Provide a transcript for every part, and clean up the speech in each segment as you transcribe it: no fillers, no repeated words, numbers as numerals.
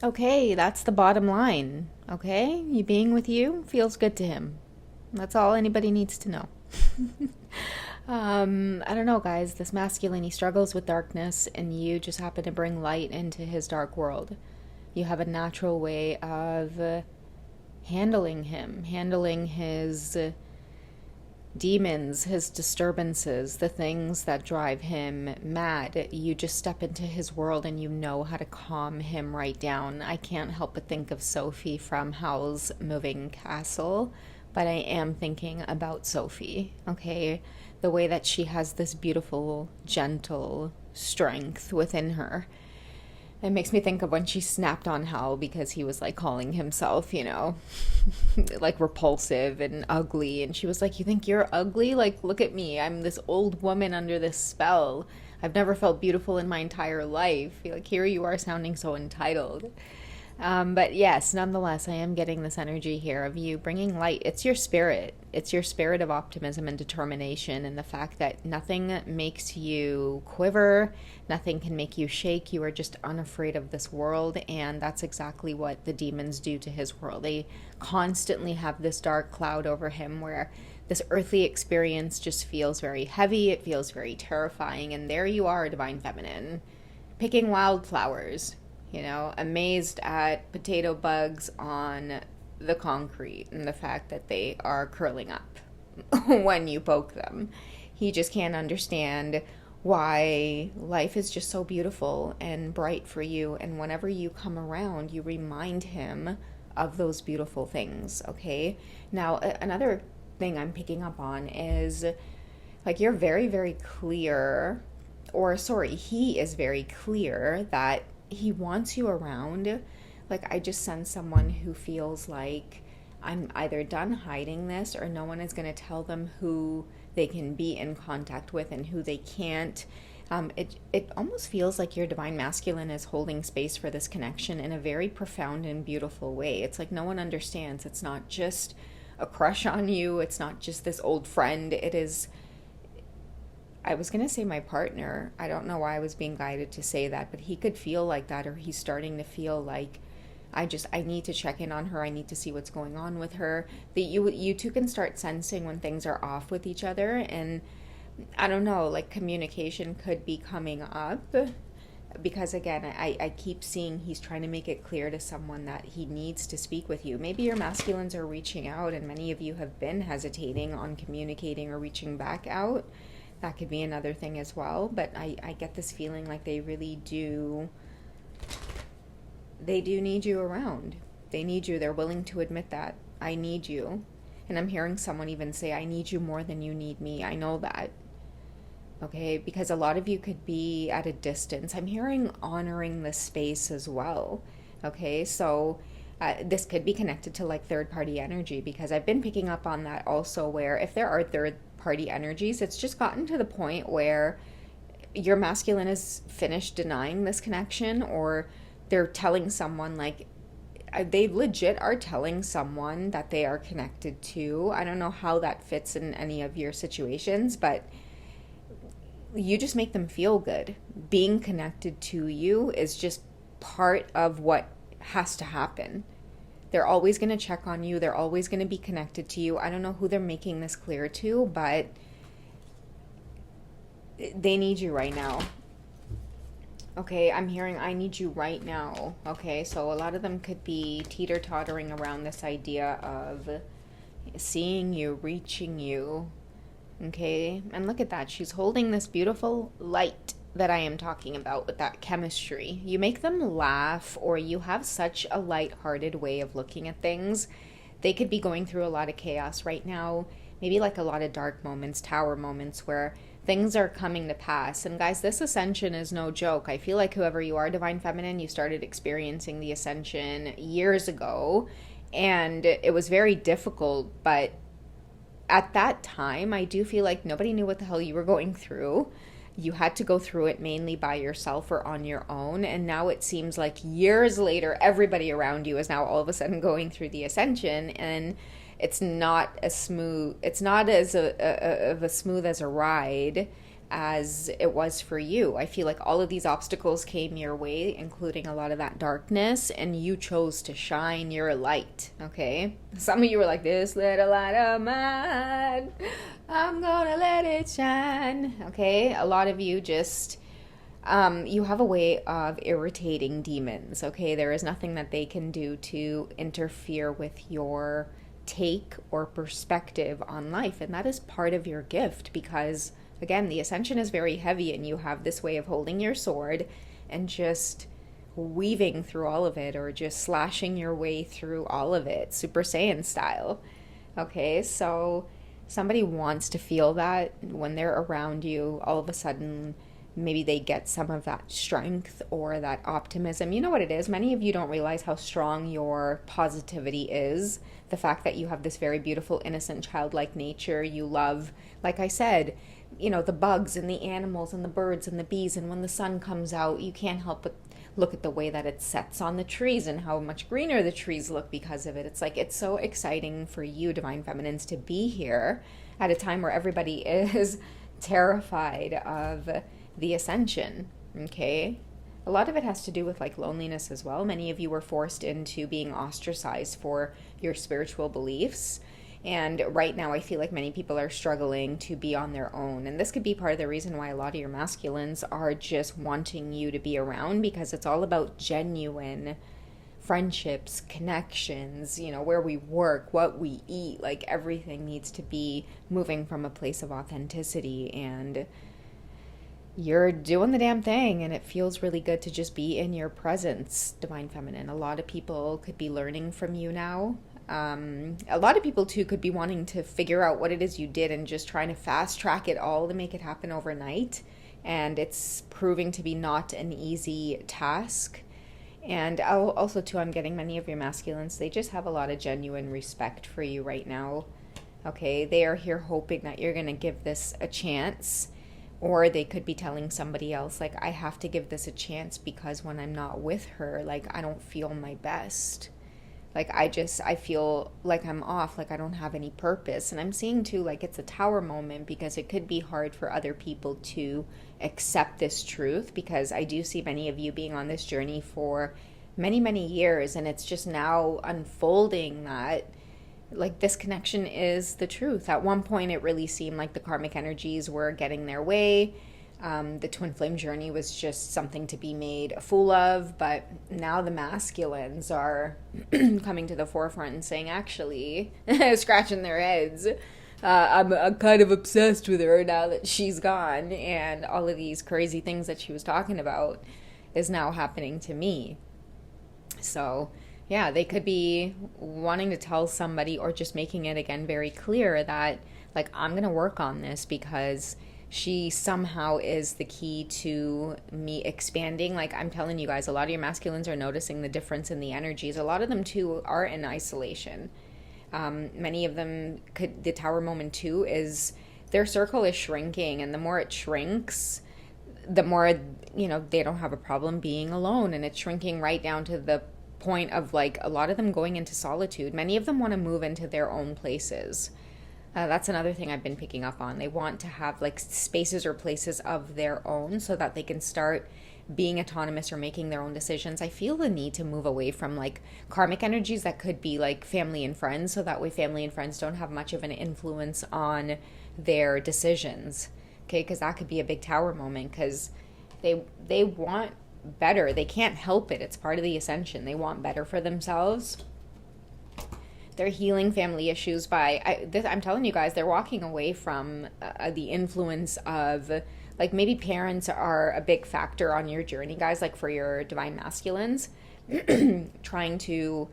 Okay, that's the bottom line. Okay, you being with you feels good to him. That's all anybody needs to know. I don't know, guys. This masculine, he struggles with darkness, and you just happen to bring light into his dark world. You have a natural way of handling him, handling his demons, his disturbances, the things that drive him mad. You just step into his world and you know how to calm him right down. I can't help but think of Sophie from Howl's Moving Castle, but I am thinking about Sophie, okay? The way that she has this beautiful, gentle strength within her. It makes me think of when she snapped on Hal because he was like calling himself, like repulsive and ugly. And she was like, "You think you're ugly? Like, look at me. I'm this old woman under this spell. I've never felt beautiful in my entire life. Like, here you are sounding so entitled." But yes, nonetheless, I am getting this energy here of you bringing light. It's your spirit. It's your spirit of optimism and determination, and the fact that nothing makes you quiver, nothing can make you shake. You are just unafraid of this world, and that's exactly what the demons do to his world. They constantly have this dark cloud over him where this earthly experience just feels very heavy. It feels very terrifying, and there you are, Divine Feminine, picking wildflowers, amazed at potato bugs on the concrete and the fact that they are curling up when you poke them. He just can't understand why life is just so beautiful and bright for you. And whenever you come around, you remind him of those beautiful things, okay? Now, another thing I'm picking up on is like you're very, very clear, or sorry, he is very clear that he wants you around. Like, I just sense someone who feels like I'm either done hiding this or no one is going to tell them who they can be in contact with and who they can't. It almost feels like your divine masculine is holding space for this connection in a very profound and beautiful way. It's like no one understands. It's not just a crush on you. It's not just this old friend. It is, I was going to say my partner. I don't know why I was being guided to say that, but he could feel like that, or he's starting to feel like I need to check in on her. I need to see what's going on with her. That you two can start sensing when things are off with each other, and I don't know, like communication could be coming up, because again, I keep seeing he's trying to make it clear to someone that he needs to speak with you. Maybe your masculines are reaching out, and many of you have been hesitating on communicating or reaching back out. That could be another thing as well, but I get this feeling like they really do. They do need you around. They need you. They're willing to admit that. I need you. And I'm hearing someone even say, I need you more than you need me. I know that. Okay? Because a lot of you could be at a distance. I'm hearing honoring the space as well. Okay? So this could be connected to like third party energy, because I've been picking up on that also, where if there are third party energies, it's just gotten to the point where your masculine is finished denying this connection, or they're telling someone, like they legit are telling someone that they are connected to. I don't know how that fits in any of your situations, but you just make them feel good. Being connected to you is just part of what has to happen. They're always going to check on you. They're always going to be connected to you. I don't know who they're making this clear to, but they need you right now. Okay, I'm hearing I need you right now. Okay, so a lot of them could be teeter-tottering around this idea of seeing you, reaching you. Okay, and look at that. She's holding this beautiful light that I am talking about with that chemistry. You make them laugh, or you have such a light-hearted way of looking at things. They could be going through a lot of chaos right now, maybe like a lot of dark moments, tower moments where things are coming to pass. And guys, this ascension is no joke. I feel like whoever you are, Divine Feminine, you started experiencing the ascension years ago, and it was very difficult, but at that time, I do feel like nobody knew what the hell you were going through. You had to go through it mainly by yourself or on your own. And now it seems like years later, everybody around you is now all of a sudden going through the ascension, and it's not as smooth. It's not as of a smooth as a ride as it was for you. I feel like all of these obstacles came your way, including a lot of that darkness, and you chose to shine your light, okay? Some of you were like, this little light of mine, I'm gonna let it shine, okay? A lot of you just, you have a way of irritating demons, okay? There is nothing that they can do to interfere with your take or perspective on life, and that is part of your gift, because again, the Ascension is very heavy, and you have this way of holding your sword and just weaving through all of it, or just slashing your way through all of it, Super Saiyan style. Okay, so somebody wants to feel that when they're around you, all of a sudden, maybe they get some of that strength or that optimism. You know what it is? Many of you don't realize how strong your positivity is. The fact that you have this very beautiful, innocent, childlike nature. You love, like I said, you know, the bugs and the animals and the birds and the bees. And when the sun comes out, you can't help but look at the way that it sets on the trees and how much greener the trees look because of it. It's like, it's so exciting for you, Divine Feminines, to be here at a time where everybody is terrified of the Ascension, okay? A lot of it has to do with like loneliness as well. Many of you were forced into being ostracized for your spiritual beliefs. And right now I feel like many people are struggling to be on their own. And this could be part of the reason why a lot of your masculines are just wanting you to be around, because it's all about genuine friendships, connections, you know, where we work, what we eat, like everything needs to be moving from a place of authenticity, and you're doing the damn thing, and it feels really good to just be in your presence, Divine Feminine. A lot of people could be learning from you now. A lot of people too could be wanting to figure out what it is you did and just trying to fast track it all to make it happen overnight. And it's proving to be not an easy task. And also too, I'm getting many of your masculines, they just have a lot of genuine respect for you right now. Okay, they are here hoping that you're going to give this a chance. Or they could be telling somebody else, like, I have to give this a chance because when I'm not with her, like, I don't feel my best. Like, I feel like I'm off, like I don't have any purpose. And I'm seeing too, like, it's a tower moment, because it could be hard for other people to accept this truth, because I do see many of you being on this journey for many, many years. And it's just now unfolding that, like, this connection is the truth. At one point, it really seemed like the karmic energies were getting their way. The twin flame journey was just something to be made a fool of, but now the masculines are coming to the forefront and saying, actually, scratching their heads, I'm kind of obsessed with her now that she's gone, and all of these crazy things that she was talking about is now happening to me. So yeah, they could be wanting to tell somebody, or just making it again very clear that, like, I'm going to work on this because she somehow is the key to me expanding. Like, I'm telling you guys, a lot of your masculines are noticing the difference in the energies. A lot of them too are in isolation. Many of them could, the tower moment too is their circle is shrinking, and the more it shrinks, the more, you know, they don't have a problem being alone, and it's shrinking right down to the point of, like, a lot of them going into solitude. Many of them want to move into their own places. That's another thing I've been picking up on. They want to have, like, spaces or places of their own so that they can start being autonomous or making their own decisions. I feel the need to move away from, like, karmic energies that could be like family and friends, so that way family and friends don't have much of an influence on their decisions. Okay, because that could be a big tower moment, because they want better. They can't help it. It's part of the Ascension. They want better for themselves. They're healing family issues by, I'm telling you guys, they're walking away from the influence of, like, maybe parents are a big factor on your journey, guys, like for your divine masculines, trying to,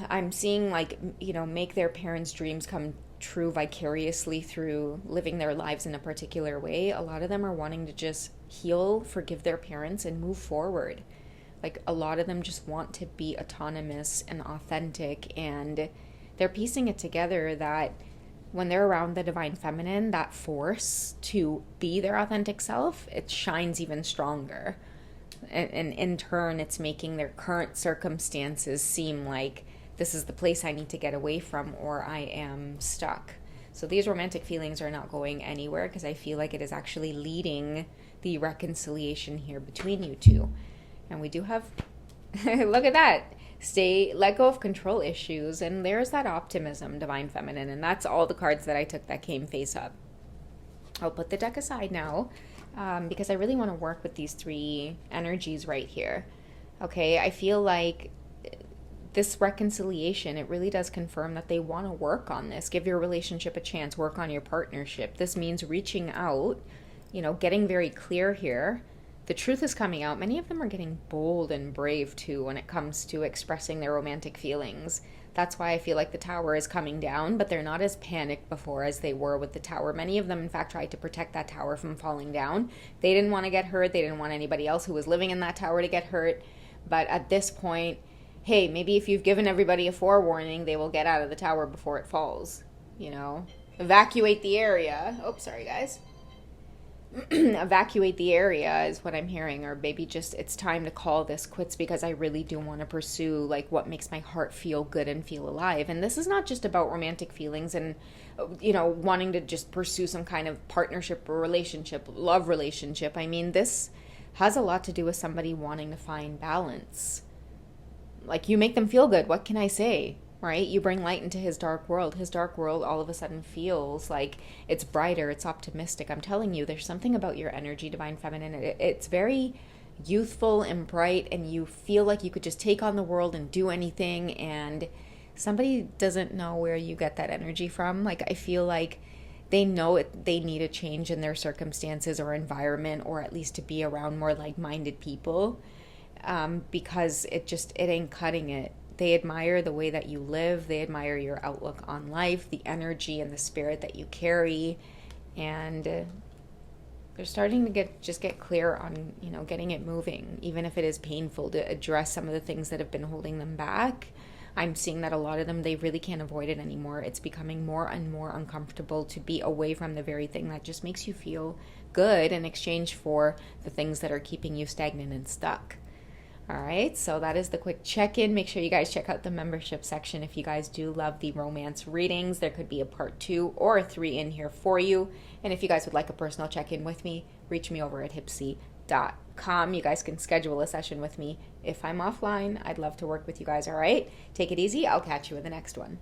I'm seeing, like, you know, make their parents' dreams come true vicariously through living their lives in a particular way. A lot of them are wanting to just heal, forgive their parents, and move forward. Like, a lot of them just want to be autonomous and authentic, and they're piecing it together that when they're around the divine feminine, that force to be their authentic self, it shines even stronger. And in turn, it's making their current circumstances seem like this is the place I need to get away from, or I am stuck. So these romantic feelings are not going anywhere because I feel like it is actually leading the reconciliation here between you two. And we do have, look at that. Let go of control issues. And there's that optimism, Divine Feminine. And that's all the cards that I took that came face up. I'll put the deck aside now because I really want to work with these three energies right here. Okay, I feel like this reconciliation, it really does confirm that they want to work on this. Give your relationship a chance. Work on your partnership. This means reaching out, getting very clear here. The truth is coming out. Many of them are getting bold and brave too when it comes to expressing their romantic feelings. That's why I feel like the Tower is coming down, but they're not as panicked before as they were with the Tower. Many of them, in fact, tried to protect that Tower from falling down. They didn't want to get hurt. They didn't want anybody else who was living in that Tower to get hurt. But at this point, hey, maybe if you've given everybody a forewarning, they will get out of the tower before it falls. Evacuate the area. Oh, sorry, guys. Evacuate the area is what I'm hearing. Or maybe just it's time to call this quits because I really do want to pursue what makes my heart feel good and feel alive. And this is not just about romantic feelings and, wanting to just pursue some kind of partnership or relationship, love relationship. I mean, this has a lot to do with somebody wanting to find balance. You make them feel good. What can I say? Right? You bring light into his dark world. His dark world all of a sudden feels like it's brighter. It's optimistic. I'm telling you, there's something about your energy, Divine Feminine. It's very youthful and bright, and you feel like you could just take on the world and do anything. And somebody doesn't know where you get that energy from. I feel like they know they need a change in their circumstances or environment, or at least to be around more like-minded people. Because it ain't cutting it. They admire the way that you live. They admire your outlook on life, the energy and the spirit that you carry. And they're starting to get clear on, getting it moving, even if it is painful to address some of the things that have been holding them back. I'm seeing that a lot of them, they really can't avoid it anymore. It's becoming more and more uncomfortable to be away from the very thing that just makes you feel good in exchange for the things that are keeping you stagnant and stuck. All right, so that is the quick check-in. Make sure you guys check out the membership section if you guys do love the romance readings. There could be a part 2 or a 3 in here for you. And if you guys would like a personal check-in with me, reach me over at hipsy.com. You guys can schedule a session with me if I'm offline. I'd love to work with you guys, all right? Take it easy. I'll catch you in the next one.